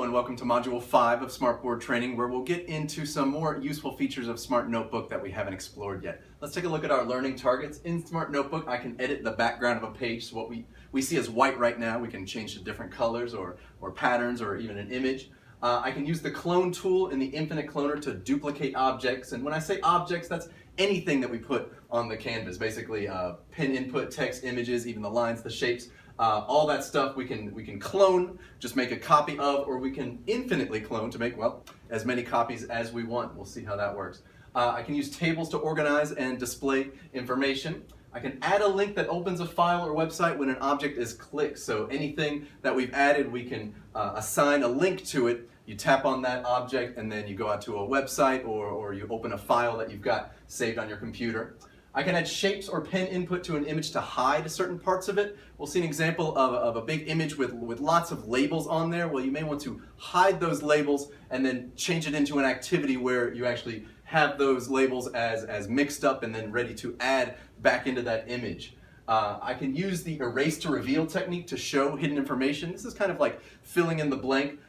Hello and welcome to Module 5 of SMART Board training, where we'll get into some more useful features of SMART Notebook that we haven't explored yet. Let's take a look at our learning targets. In SMART Notebook, I can edit the background of a page. So what we see as white right now, we can change to different colors or patterns or even an image. I can use the clone tool in the infinite cloner to duplicate objects. And when I say objects, that's anything that we put on the canvas. Basically, pen input, text, images, even the lines, the shapes. All that stuff we can clone, just make a copy of, or we can infinitely clone to make, well, as many copies as we want. We'll see how that works. I can use tables to organize and display information. I can add a link that opens a file or website when an object is clicked. So anything that we've added, we can assign a link to it. You tap on that object and then you go out to a website or you open a file that you've got saved on your computer. I can add shapes or pen input to an image to hide certain parts of it. We'll see an example of a big image with lots of labels on there. Well, you may want to hide those labels and then change it into an activity where you actually have those labels as mixed up and then ready to add back into that image. I can use the erase to reveal technique to show hidden information. This is kind of like filling in the blank.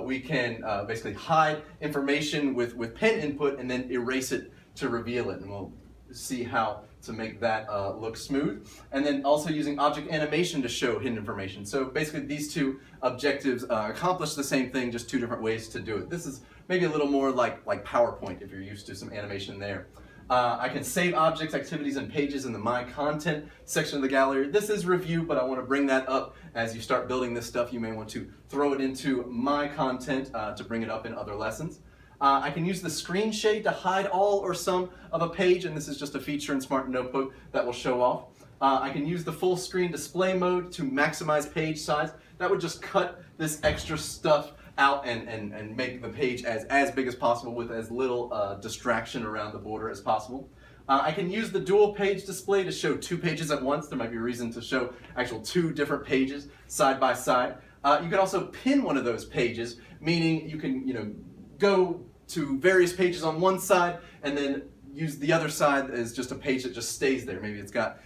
We can basically hide information with pen input and then erase it to reveal it. And we'll see how to make that look smooth. And then also using object animation to show hidden information. So basically these two objectives accomplish the same thing, just two different ways to do it. This is maybe a little more like PowerPoint if you're used to some animation there. I can save objects, activities, and pages in the My Content section of the gallery. This is review, but I want to bring that up as you start building this stuff. You may want to throw it into My Content to bring it up in other lessons. I can use the screen shade to hide all or some of a page, and this is just a feature in SMART Notebook that will show off. I can use the full screen display mode to maximize page size. That would just cut this extra stuff out and make the page as big as possible with as little distraction around the border as possible. I can use the dual page display to show two pages at once. There might be a reason to show actual two different pages side by side. You can also pin one of those pages, meaning you can go to various pages on one side and then use the other side as just a page that just stays there. Maybe it's got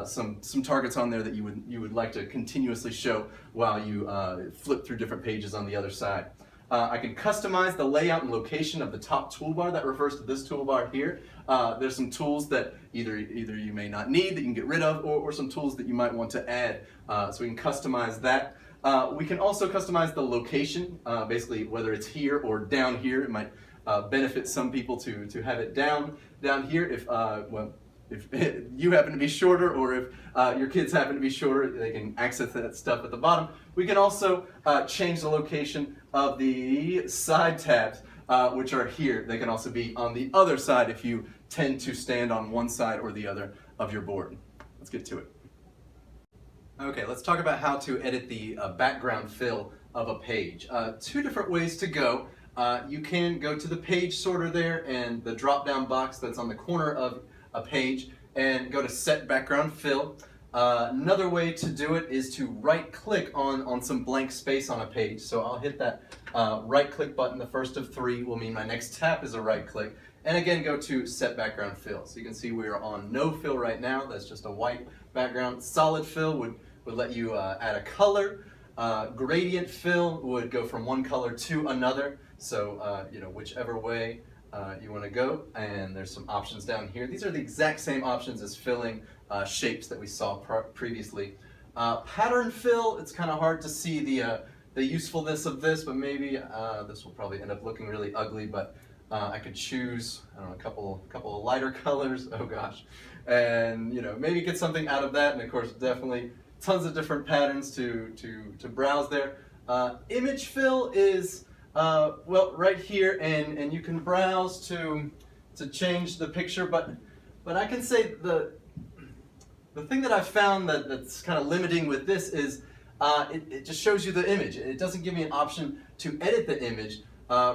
some targets on there that you would like to continuously show while you flip through different pages on the other side. I can customize the layout and location of the top toolbar. That refers to this toolbar here. There's some tools that either you may not need that you can get rid of, or some tools that you might want to add. So we can customize that. We can also customize the location, basically whether it's here or down here. It might benefit some people to have it down here if you happen to be shorter, or if your kids happen to be shorter, they can access that stuff at the bottom. We can also change the location of the side tabs, which are here. They can also be on the other side if you tend to stand on one side or the other of your board. Let's get to it. Okay, let's talk about how to edit the background fill of a page. Two different ways to go. You can go to the page sorter there and the drop-down box that's on the corner of a page and go to Set Background Fill. Another way to do it is to right-click on some blank space on a page. So I'll hit that right-click button. The first of three will mean my next tap is a right-click. And again, go to Set Background Fill. So you can see we're on No Fill right now. That's just a white background. Solid Fill would let you add a color. Gradient Fill would go from one color to another. So whichever way you want to go, and there's some options down here. These are the exact same options as filling shapes that we saw previously. Pattern Fill, it's kind of hard to see the usefulness of this, but maybe this will probably end up looking really ugly, but I could choose, I don't know, a couple of lighter colors, oh gosh, and maybe get something out of that. And of course, definitely tons of different patterns to browse there. Image Fill is well, right here, and you can browse to change the picture, but I can say the thing that I've found that's kind of limiting with this is it just shows you the image. It doesn't give me an option to edit the image.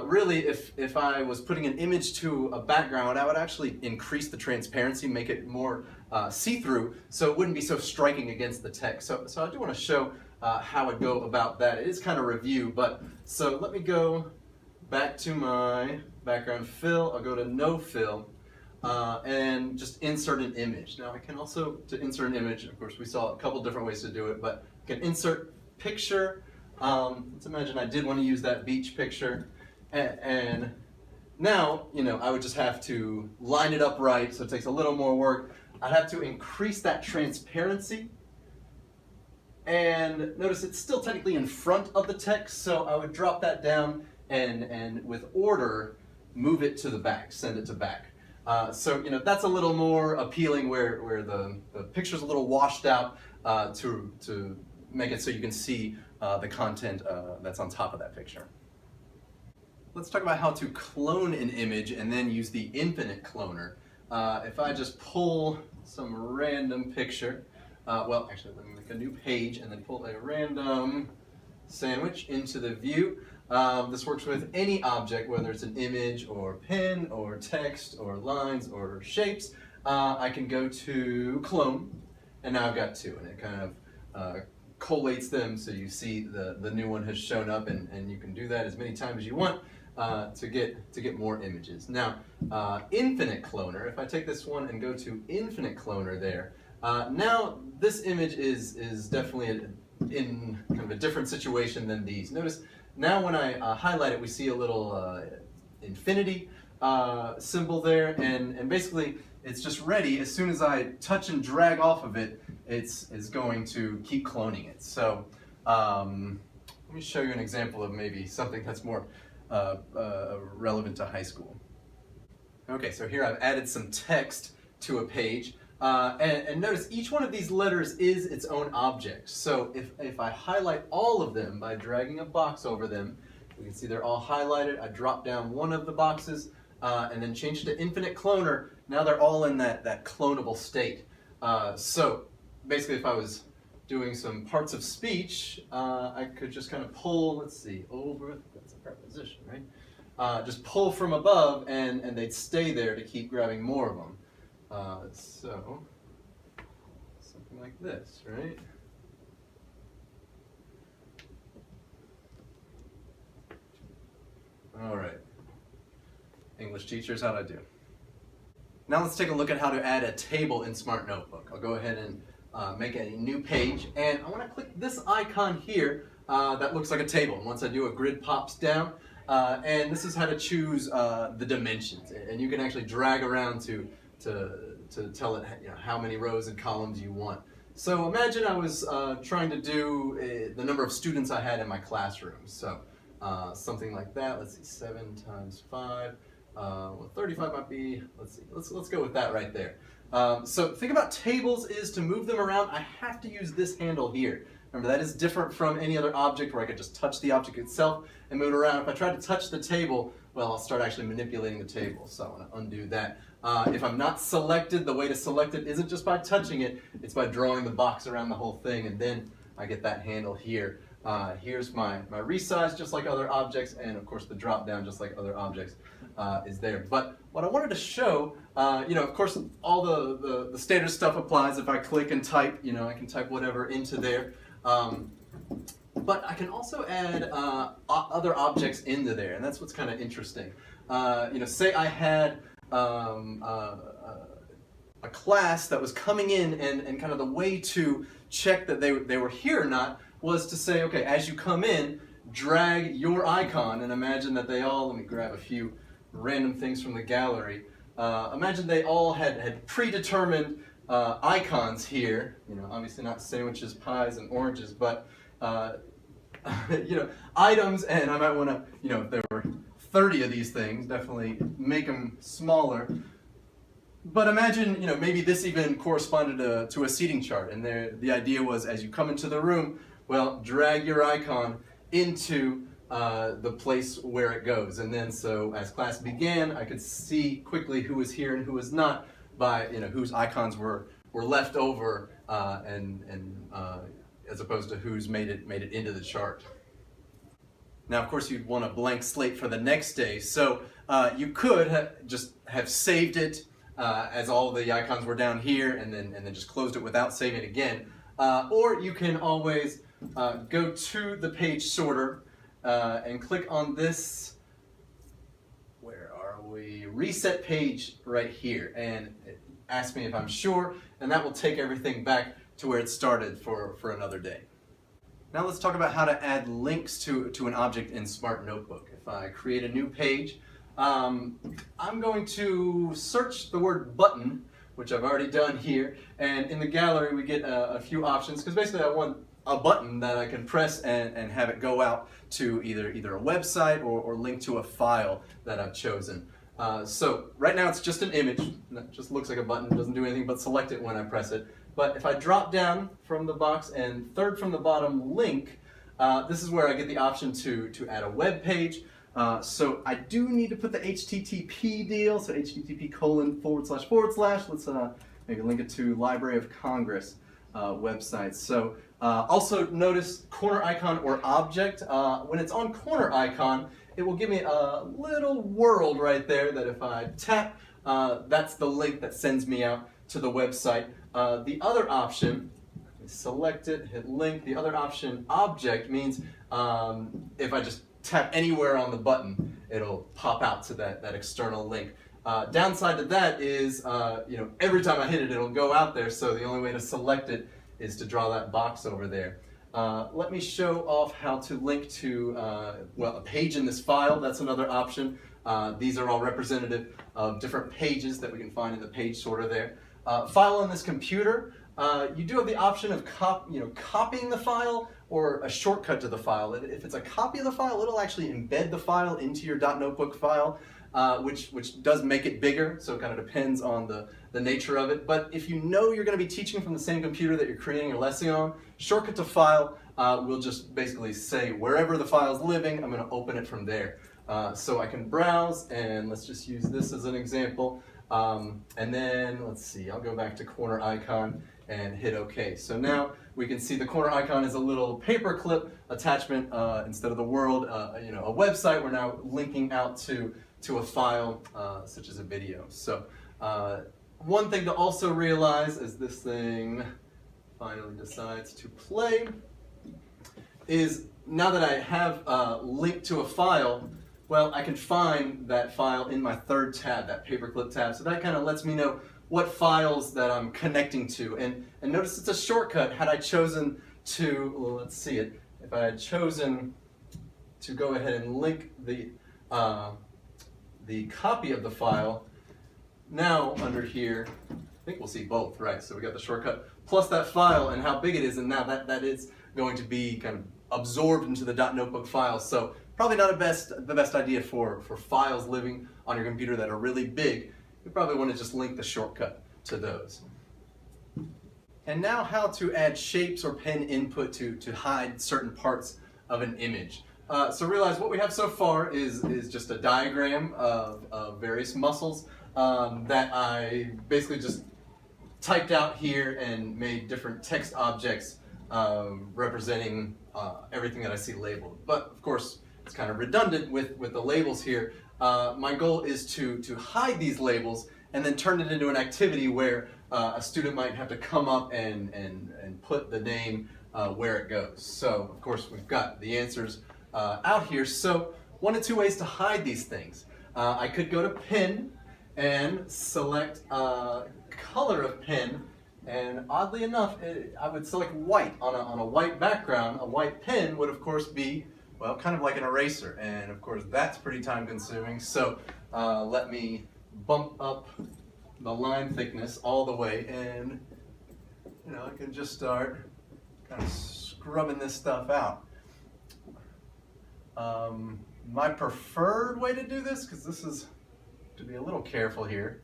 Really, if I was putting an image to a background, I would actually increase the transparency, make it more see-through, so it wouldn't be so striking against the text. So I do want to show how I go about that. It is kind of review, but so let me go back to my background fill. I'll go to No Fill and just insert an image. Now I can also, to insert an image, of course we saw a couple different ways to do it, but I can insert picture, Let's imagine I did want to use that beach picture, and now, I would just have to line it up right, so it takes a little more work. I'd have to increase that transparency, and notice it's still technically in front of the text, so I would drop that down and with order, move it to the back, send it to back. So that's a little more appealing where the picture's a little washed out to make it so you can see the content that's on top of that picture. Let's talk about how to clone an image and then use the infinite cloner. If I just pull some random picture, well, actually, let me make a new page and then pull a random sandwich into the view. This works with any object, whether it's an image or pen or text or lines or shapes. I can go to clone, and now I've got two, and it kind of collates them so you see the new one has shown up, and you can do that as many times as you want to get more images. Now, infinite cloner, if I take this one and go to infinite cloner there, now this image is definitely in kind of a different situation than these. Notice now when I highlight it, we see a little infinity symbol there, and basically it's just ready. As soon as I touch and drag off of it, it's going to keep cloning it. So let me show you an example of maybe something that's more relevant to high school. Okay, so here I've added some text to a page, and notice each one of these letters is its own object. So if I highlight all of them by dragging a box over them, we can see they're all highlighted. I drop down one of the boxes and then change it to infinite cloner. Now they're all in that clonable state. So basically, if I was doing some parts of speech, I could just kind of pull, let's see, over, that's a preposition, right? Just pull from above and they'd stay there to keep grabbing more of them. So, something like this, right? All right. English teachers, how'd I do? Now let's take a look at how to add a table in Smart Notebook. I'll go ahead and make a new page, and I want to click this icon here that looks like a table. Once I do, a grid pops down, and this is how to choose the dimensions, and you can actually drag around to tell it how many rows and columns you want. So imagine I was trying to do the number of students I had in my classroom. So something like that. Let's see, 7 times 5. Well, 35 might be, let's see, let's go with that right there. So think about tables is to move them around, I have to use this handle here. Remember, that is different from any other object where I could just touch the object itself and move it around. If I try to touch the table, well, I'll start actually manipulating the table. So I want to undo that. If I'm not selected, the way to select it isn't just by touching it, it's by drawing the box around the whole thing, and then I get that handle here. Here's my resize, just like other objects, and of course the drop down, just like other objects, is there. But what I wanted to show, of course, all the standard stuff applies. If I click and type, I can type whatever into there. But I can also add other objects into there, and that's what's kind of interesting. Say I had a class that was coming in, and kind of the way to check that they were here or not was to say, okay, as you come in, drag your icon, and imagine that they all, let me grab a few random things from the gallery. Imagine they all had predetermined icons here, obviously not sandwiches, pies, and oranges, but items, and I might want to, if there were 30 of these things, definitely make them smaller. But imagine, maybe this even corresponded to a seating chart, and the idea was, as you come into the room, well, drag your icon into the place where it goes, and then so as class began, I could see quickly who was here and who was not by whose icons were left over, and as opposed to who's made it into the chart. Now, of course, you'd want a blank slate for the next day, so you could just have saved it as all the icons were down here, and then just closed it without saving it again. Or you can always go to the page sorter and click on this, where are we, reset page right here, and it asks me if I'm sure, and that will take everything back to where it started for another day. Now let's talk about how to add links to an object in Smart Notebook. If I create a new page, I'm going to search the word button, which I've already done here, and in the gallery we get a few options, because basically I want a button that I can press and have it go out to either a website or link to a file that I've chosen. So right now it's just an image, that just looks like a button, doesn't do anything but select it when I press it. But if I drop down from the box and third from the bottom, link, this is where I get the option to add a web page. So I do need to put the HTTP deal, so http://. Let's maybe link it to Library of Congress website. So also notice corner icon or object. When it's on corner icon, it will give me a little world right there that if I tap, that's the link that sends me out to the website. The other option, select it, hit link. The other option, object, means if I just tap anywhere on the button, it'll pop out to that external link. Downside to that is, every time I hit it, it'll go out there. So the only way to select it is to draw that box over there. Let me show off how to link to a page in this file. That's another option. These are all representative of different pages that we can find in the page sorter there. File on this computer, you do have the option of copying the file or a shortcut to the file. If it's a copy of the file, it'll actually embed the file into your .notebook file, which does make it bigger, so it kind of depends on the nature of it. But if you know you're going to be teaching from the same computer that you're creating your lesson on, shortcut to file will just basically say wherever the file is living, I'm going to open it from there. So I can browse, and let's just use this as an example. And then, let's see, I'll go back to corner icon and hit OK. So now we can see the corner icon is a little paperclip attachment instead of the world, a website. We're now linking out to a file such as a video. So one thing to also realize as this thing finally decides to play is now that I have linked to a file, well, I can find that file in my third tab, that paperclip tab. So that kind of lets me know what files that I'm connecting to. And notice it's a shortcut. Had I chosen to, well, let's see it. If I had chosen to go ahead and link the copy of the file, now under here, I think we'll see both, right? So we got the shortcut plus that file and how big it is, and now that is going to be kind of absorbed into the .notebook file. So probably not the best idea for files living on your computer that are really big. You probably want to just link the shortcut to those. And now how to add shapes or pen input to hide certain parts of an image. So realize what we have so far is just a diagram of various muscles that I basically just typed out here and made different text objects representing everything that I see labeled. But of course, it's kind of redundant with the labels here. My goal is to hide these labels and then turn it into an activity where a student might have to come up and put the name where it goes. So of course we've got the answers out here. So one of two ways to hide these things. I could go to pen and select color of pen, and oddly enough I would select white on a white background. A white pen would of course be, well, kind of like an eraser, and of course that's pretty time consuming. So let me bump up the line thickness all the way, and I can just start kind of scrubbing this stuff out. My preferred way to do this, because this is to be a little careful here,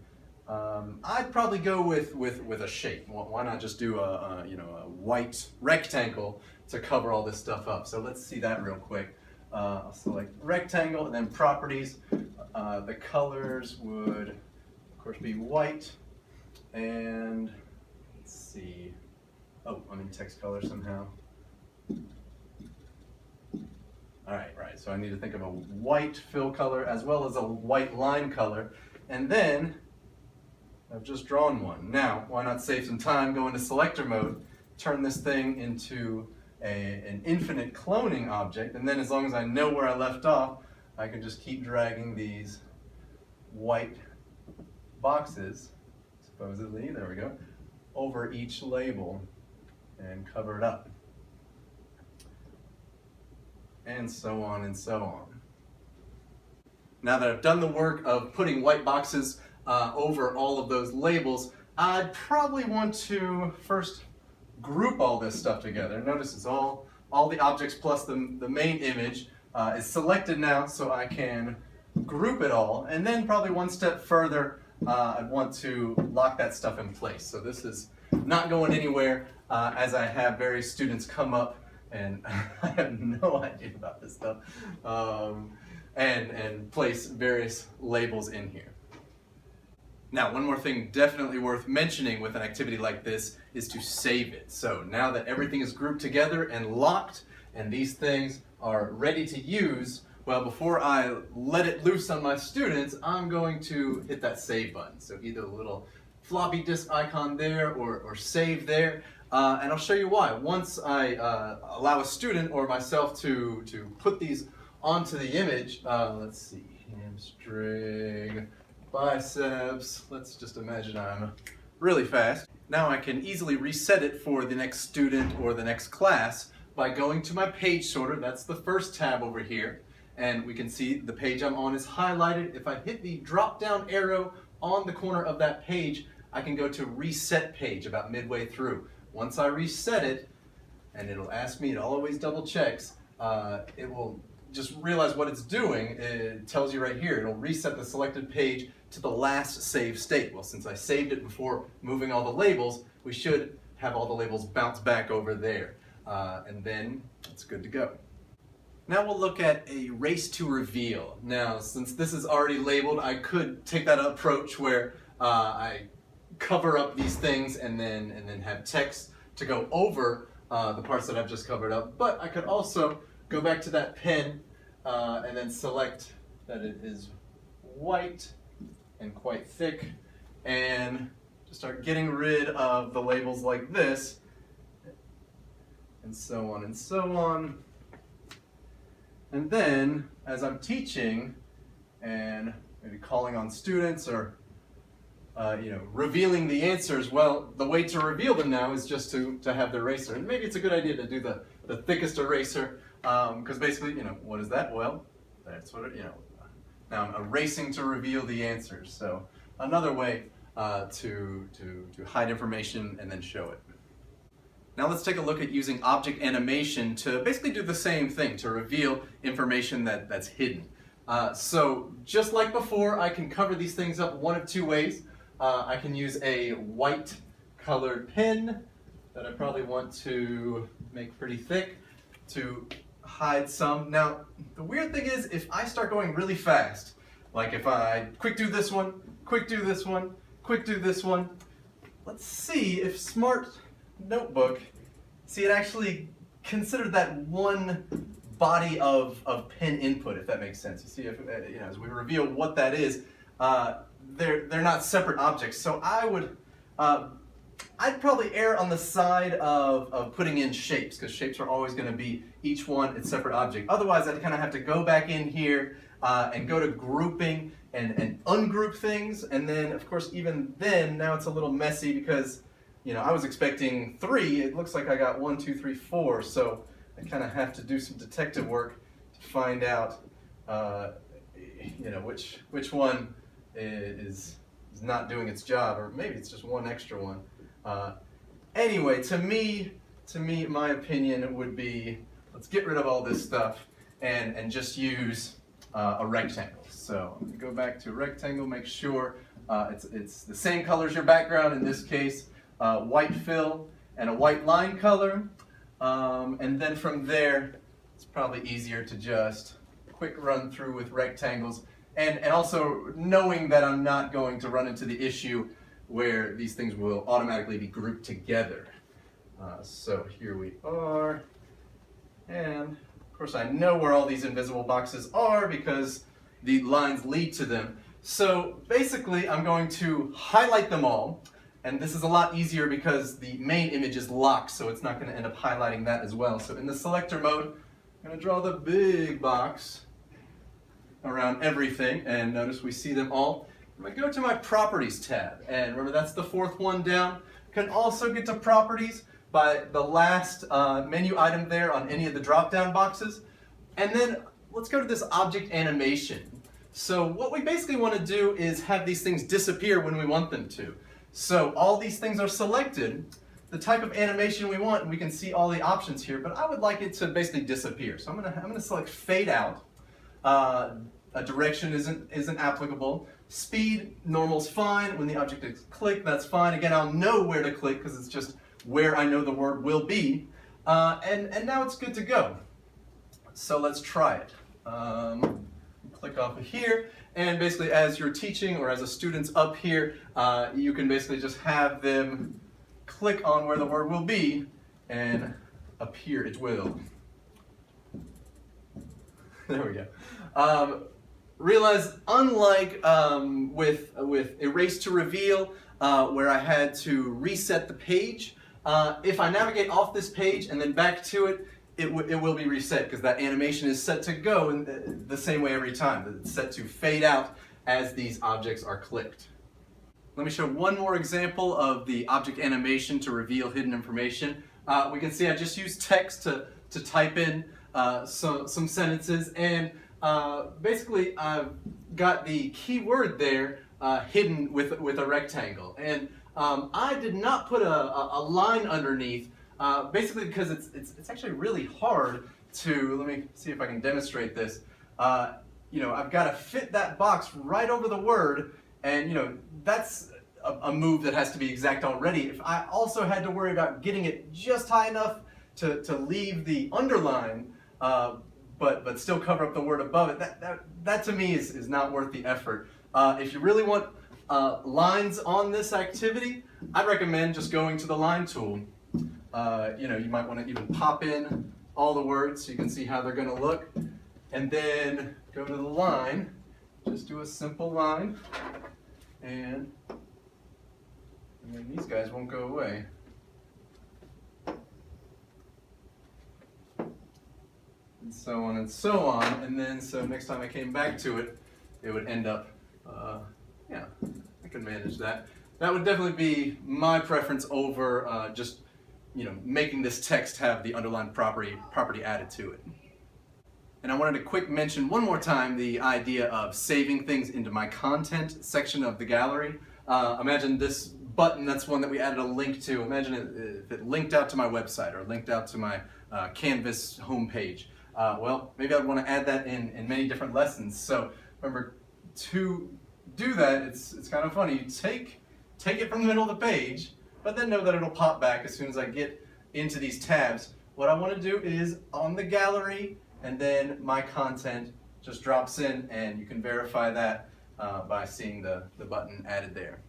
I'd probably go with a shape. Well, why not just do a white rectangle to cover all this stuff up? So let's see that real quick. I'll select rectangle and then properties. The colors would of course be white, and let's see. Oh, I'm in text color somehow. Right, so I need to think of a white fill color as well as a white line color, and then I've just drawn one. Now, why not save some time, go into selector mode, turn this thing into an infinite cloning object, and then as long as I know where I left off, I can just keep dragging these white boxes, supposedly, there we go, over each label and cover it up. and so on and so on. Now that I've done the work of putting white boxes over all of those labels, I'd probably want to first group all this stuff together. Notice it's all the objects plus the main image is selected now, so I can group it all. And then probably one step further, I'd want to lock that stuff in place. So this is not going anywhere as I have various students come up, and I have no idea about this stuff, and place various labels in here. Now, one more thing definitely worth mentioning with an activity like this is to save it. So now that everything is grouped together and locked, and these things are ready to use, well, before I let it loose on my students, I'm going to hit that save button. So either the little floppy disk icon there or save there. And I'll show you why. Once I allow a student or myself to put these onto the image, let's see, hamstring, biceps, let's just imagine I'm really fast. Now I can easily reset it for the next student or the next class by going to my page sorter. That's the first tab over here. And we can see the page I'm on is highlighted. If I hit the drop down arrow on the corner of that page, I can go to reset page about midway through. Once I reset it, and it'll ask me, it always double checks, it will just realize what it's doing. It tells you right here, it'll reset the selected page to the last saved state. Well, since I saved it before moving all the labels, we should have all the labels bounce back over there. And then it's good to go. Now we'll look at erase to reveal. Now, since this is already labeled, I could take that approach where I cover up these things and then have text to go over the parts that I've just covered up. But I could also go back to that pen and then select that it is white and quite thick, and just start getting rid of the labels like this, and so on and so on. And then, as I'm teaching and maybe calling on students or revealing the answers, well, the way to reveal them now is just to have the eraser. And maybe it's a good idea to do the thickest eraser, because basically, what is that? Well, that's what now I'm erasing to reveal the answers. So another way to hide information and then show it. Now let's take a look at using object animation to basically do the same thing, to reveal information that's hidden. So just like before, I can cover these things up one of two ways. I can use a white colored pen that I probably want to make pretty thick to hide some. Now, the weird thing is, if I start going really fast, like if I quick do this one, quick do this one, quick do this one, let's see if Smart Notebook, it actually considered that one body of pen input, if that makes sense. You see, if as we reveal what that is, they're not separate objects. So I'd probably err on the side of putting in shapes, because shapes are always going to be each one its separate object. Otherwise, I'd kind of have to go back in here and go to grouping and ungroup things. And then, of course, even then, now it's a little messy because, I was expecting 3. It looks like I got 1, 2, 3, 4. So I kind of have to do some detective work to find out, which one is not doing its job, or maybe it's just one extra one. Anyway, to me, my opinion would be, let's get rid of all this stuff and just use a rectangle. So I'm going to go back to rectangle, make sure it's the same color as your background, in this case, white fill and a white line color. And then from there, it's probably easier to just quick run through with rectangles, and also knowing that I'm not going to run into the issue where these things will automatically be grouped together. So here we are, and of course I know where all these invisible boxes are because the lines lead to them. So basically I'm going to highlight them all, and this is a lot easier because the main image is locked, so it's not going to end up highlighting that as well. So in the selector mode, I'm going to draw the big box around everything, and notice we see them all. I'm going to go to my Properties tab, and remember that's the 4th one down. You can also get to Properties by the last menu item there on any of the drop-down boxes. And then let's go to this object animation. So what we basically want to do is have these things disappear when we want them to. So all these things are selected, the type of animation we want, and we can see all the options here, but I would like it to basically disappear. So I'm gonna select fade out. A direction isn't applicable. Speed, normal's fine. When the object is clicked, that's fine. Again, I'll know where to click because it's just where I know the word will be. And now it's good to go. So let's try it. Click off of here, and basically as you're teaching or as a student's up here, you can basically just have them click on where the word will be, and appear it will. There we go. Realize, unlike with erase to reveal, where I had to reset the page, if I navigate off this page and then back to it, it will be reset because that animation is set to go in the same way every time. It's set to fade out as these objects are clicked. Let me show one more example of the object animation to reveal hidden information. We can see I just used text to type in some sentences, and basically I've got the keyword there hidden with a rectangle. And I did not put a line underneath, basically because it's actually really hard to, let me see if I can demonstrate this. You know, I've got to fit that box right over the word, and you know, that's a move that has to be exact already. If I also had to worry about getting it just high enough to leave the underline, but still cover up the word above it, that to me is not worth the effort. If you really want lines on this activity, I'd recommend just going to the line tool. You know, you might want to even pop in all the words so you can see how they're going to look, and then go to the line, just do a simple line, and then these guys won't go away. And so on and so on, and then so next time I came back to it, it would end up, yeah, I can manage that. That would definitely be my preference over just, you know, making this text have the underlined property added to it. And I wanted to quick mention one more time the idea of saving things into my content section of the gallery. Imagine this button, that's one that we added a link to. Imagine if it linked out to my website or linked out to my Canvas homepage. Well, maybe I'd want to add that in many different lessons. So remember, to do that, it's kind of funny. You take it from the middle of the page, but then know that it'll pop back as soon as I get into these tabs. What I want to do is on the gallery, and then my content just drops in, and you can verify that by seeing the button added there.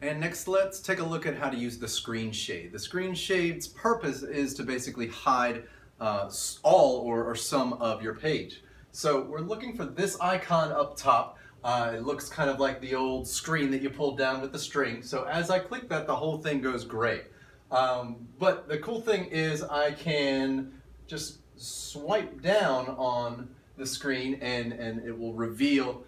And next, let's take a look at how to use the screen shade. The screen shade's purpose is to basically hide all or some of your page. So we're looking for this icon up top. It looks kind of like the old screen that you pulled down with the string. So as I click that, the whole thing goes gray. But the cool thing is I can just swipe down on the screen and it will reveal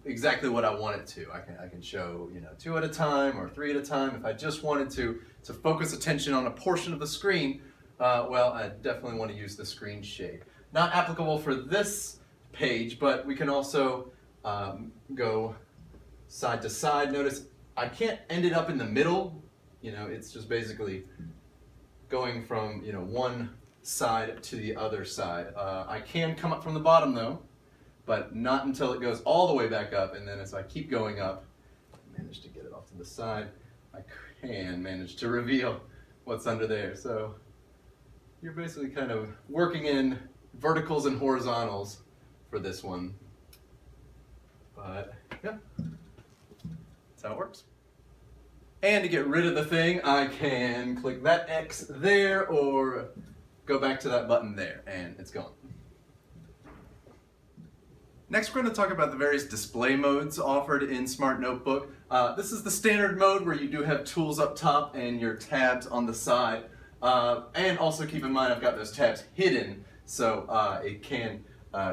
exactly what I want it to. I can show, you know, 2 at a time or 3 at a time. If I just wanted to focus attention on a portion of the screen, well, I definitely want to use the screen shade. Not applicable for this page, but we can also go side to side. Notice I can't end it up in the middle. You know, it's just basically going from, you know, one side to the other side. I can come up from the bottom though, but not until it goes all the way back up, and then as I keep going up, I manage to get it off to the side, I can manage to reveal what's under there. So you're basically kind of working in verticals and horizontals for this one. But yeah, that's how it works. And to get rid of the thing, I can click that X there or go back to that button there, and it's gone. Next, we're going to talk about the various display modes offered in Smart Notebook. This is the standard mode where you do have tools up top and your tabs on the side. And also keep in mind I've got those tabs hidden, so it can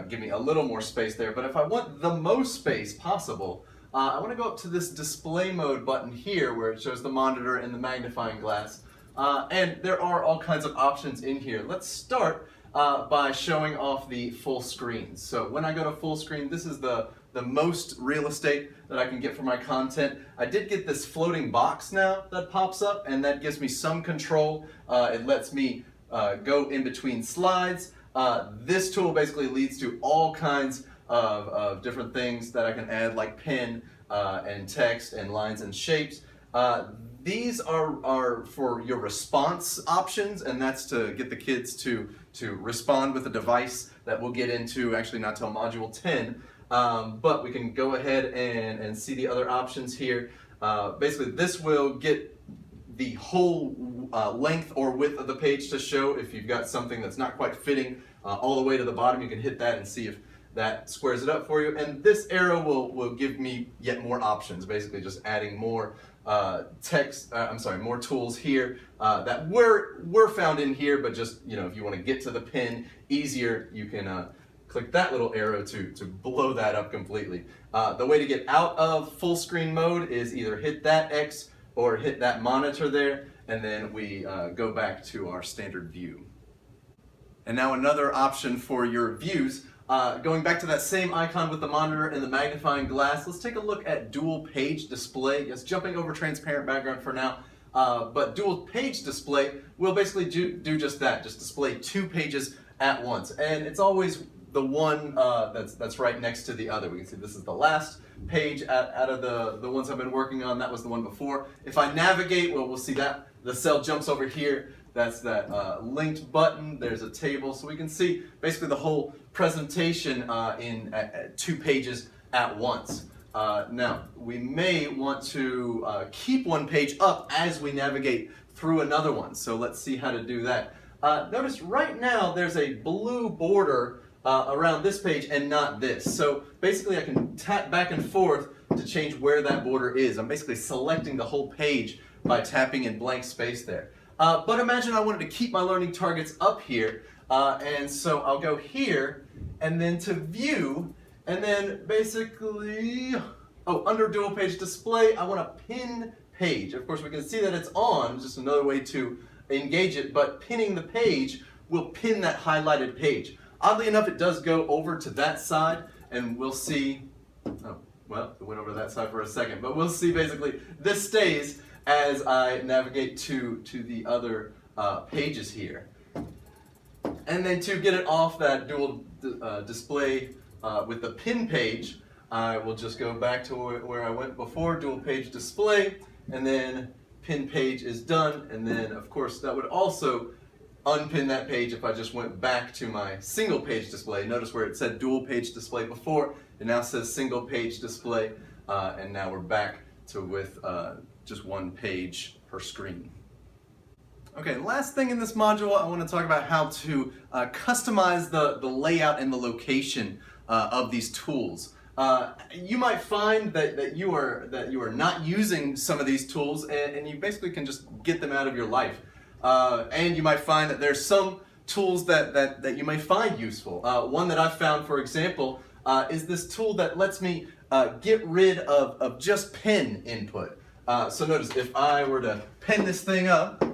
give me a little more space there. But if I want the most space possible, I want to go up to this display mode button here where it shows the monitor and the magnifying glass. And there are all kinds of options in here. Let's start by showing off the full screen. So when I go to full screen, this is the most real estate that I can get for my content. I did get this floating box now that pops up, and that gives me some control. It lets me go in between slides. This tool basically leads to all kinds of different things that I can add, like pen and text and lines and shapes. These are for your response options, and that's to get the kids to respond with a device that we'll get into actually not till module 10. But we can go ahead and see the other options here. Basically, this will get the whole length or width of the page to show. If you've got something that's not quite fitting all the way to the bottom, you can hit that and see if that squares it up for you. And this arrow will give me yet more options, basically just adding more more tools here that were found in here, but just, if you want to get to the pin easier, you can click that little arrow to blow that up completely. The way to get out of full screen mode is either hit that X or hit that monitor there, and then we go back to our standard view. And now another option for your views. Going back to that same icon with the monitor and the magnifying glass, let's take a look at dual page display. Yes, jumping over transparent background for now, but dual page display will basically do just that, just display 2 pages at once. And it's always the one that's right next to the other. We can see this is the last page out of the ones I've been working on. That was the one before. If I navigate, well, we'll see that the cell jumps over here. That's that linked button. There's a table, so we can see basically the whole presentation in 2 pages at once. Now, we may want to keep one page up as we navigate through another one. So let's see how to do that. Notice right now there's a blue border around this page and not this. So basically I can tap back and forth to change where that border is. I'm basically selecting the whole page by tapping in blank space there. But imagine I wanted to keep my learning targets up here, and so I'll go here and then to view, and then basically, under dual page display, I want to pin page. Of course, we can see that it's on, just another way to engage it, but pinning the page will pin that highlighted page. Oddly enough, it does go over to that side, and we'll see, well, it went over to that side for a second, but we'll see basically this stays as I navigate to the other pages here. And then to get it off that dual display with the pin page, I will just go back to where I went before, dual page display, and then pin page is done. And then, of course, that would also unpin that page if I just went back to my single page display. Notice where it said dual page display before, it now says single page display, and now we're back to with just 1 page per screen. Okay, last thing in this module, I want to talk about how to customize the layout and the location of these tools. You might find that you are not using some of these tools, and you basically can just get them out of your life. And you might find that there's some tools that you may find useful. One that I've found, for example, is this tool that lets me get rid of just pen input. So notice if I were to pen this thing up,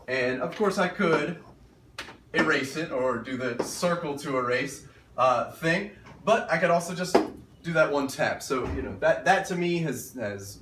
and of course I could erase it or do the circle to erase thing, but I could also just do that 1 tap. So that to me has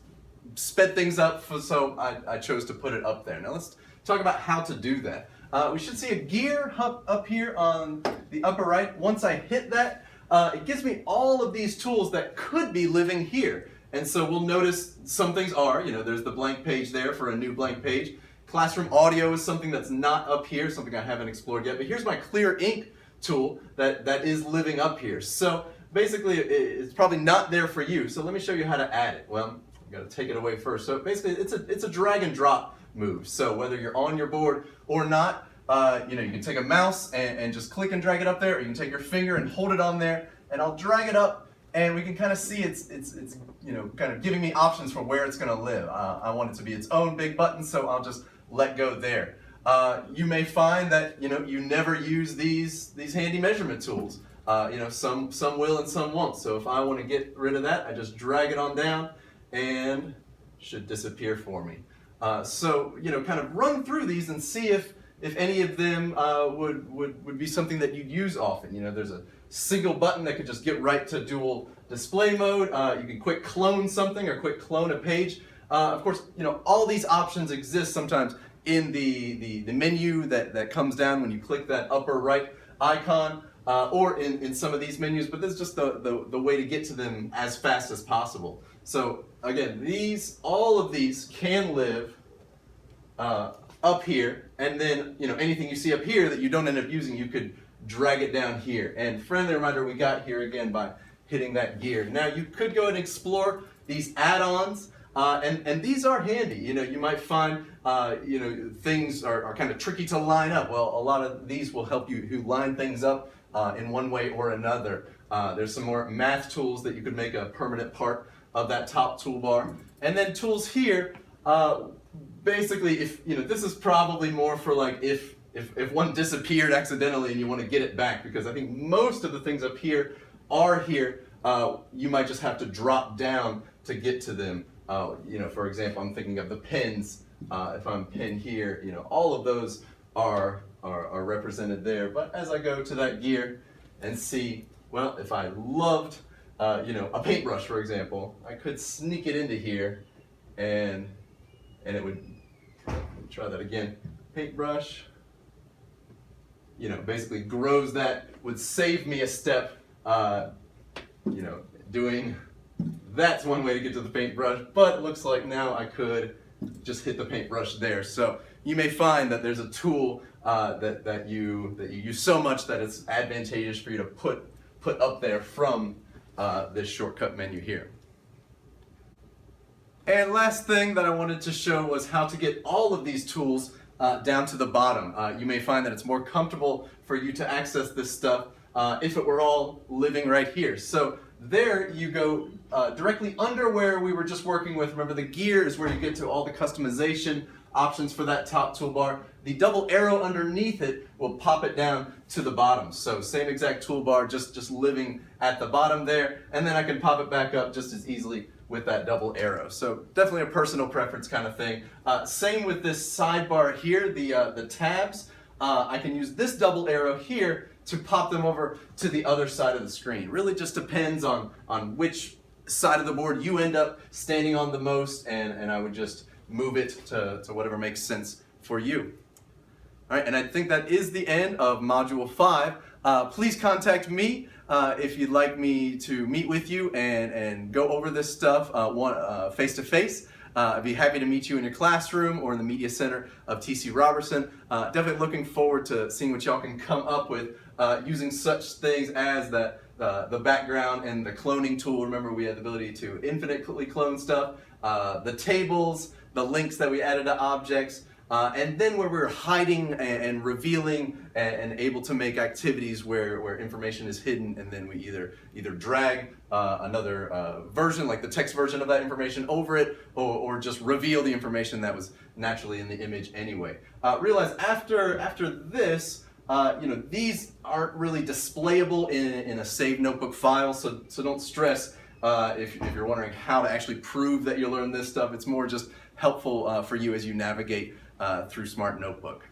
sped things up, so I chose to put it up there. Now let's talk about how to do that. We should see a gear up here on the upper right. Once I hit that, it gives me all of these tools that could be living here. And so we'll notice some things are, there's the blank page there for a new blank page. Classroom audio is something that's not up here, something I haven't explored yet. But here's my clear ink tool that is living up here. So basically, it's probably not there for you. So let me show you how to add it. Well, I've got to take it away first. So basically, it's a drag and drop move. So whether you're on your board or not, you can take a mouse and just click and drag it up there, or you can take your finger and hold it on there, and I'll drag it up, and we can kind of see it's kind of giving me options for where it's going to live. I want it to be its own big button, so I'll just let go there. You may find that you never use these handy measurement tools. Some will and some won't. So if I want to get rid of that, I just drag it on down, and it should disappear for me. So kind of run through these and see if any of them would be something that you'd use often. You know, there's a single button that could just get right to dual display mode. You can quick clone something or quick clone a page. Of course, you know, all these options exist sometimes in the menu that comes down when you click that upper right icon, or in some of these menus, but this is just the way to get to them as fast as possible. So again, all of these can live up here, and then, you know, anything you see up here that you don't end up using, you could drag it down here. And friendly reminder, we got here again by hitting that gear. Now you could go and explore these add-ons, and these are handy. You know, you might find you know, things are kind of tricky to line up. Well, a lot of these will help you line things up in one way or another. There's some more math tools that you could make a permanent part of that top toolbar. And then tools here, basically, if you know, this is probably more for like if one disappeared accidentally and you want to get it back, because I think most of the things up here are here. You might just have to drop down to get to them. You know, for example, I'm thinking of the pins. If I'm pinned here, you know, all of those are represented there. But as I go to that gear and see, well, if I loved, you know, a paintbrush, for example, I could sneak it into here, and it would, try that again, paintbrush, you know, basically grows that, would save me a step, you know, doing, that's one way to get to the paintbrush, but it looks like now I could just hit the paintbrush there. So you may find that there's a tool that you use so much that it's advantageous for you to put up there from this shortcut menu here. And last thing that I wanted to show was how to get all of these tools down to the bottom. You may find that it's more comfortable for you to access this stuff if it were all living right here. So there you go directly under where we were just working with. Remember, the gear is where you get to all the customization options for that top toolbar. The double arrow underneath it will pop it down to the bottom. So same exact toolbar, just living at the bottom there, and then I can pop it back up just as easily with that double arrow. So definitely a personal preference kind of thing. Same with this sidebar here, the tabs. I can use this double arrow here to pop them over to the other side of the screen. Really just depends on which side of the board you end up standing on the most, and I would just move it to whatever makes sense for you. All right, and I think that is the end of Module 5. Please contact me if you'd like me to meet with you and go over this stuff face-to-face. I'd be happy to meet you in your classroom or in the Media Center of TC Robertson. Definitely looking forward to seeing what y'all can come up with using such things as the background and the cloning tool. Remember, we had the ability to infinitely clone stuff, the tables, the links that we added to objects, and then where we're hiding and revealing and able to make activities where information is hidden, and then we either drag another version, like the text version of that information, over it, or just reveal the information that was naturally in the image anyway. Realize after this, you know, these aren't really displayable in a saved notebook file, so don't stress if you're wondering how to actually prove that you learned this stuff. It's more just helpful for you as you navigate through Smart Notebook.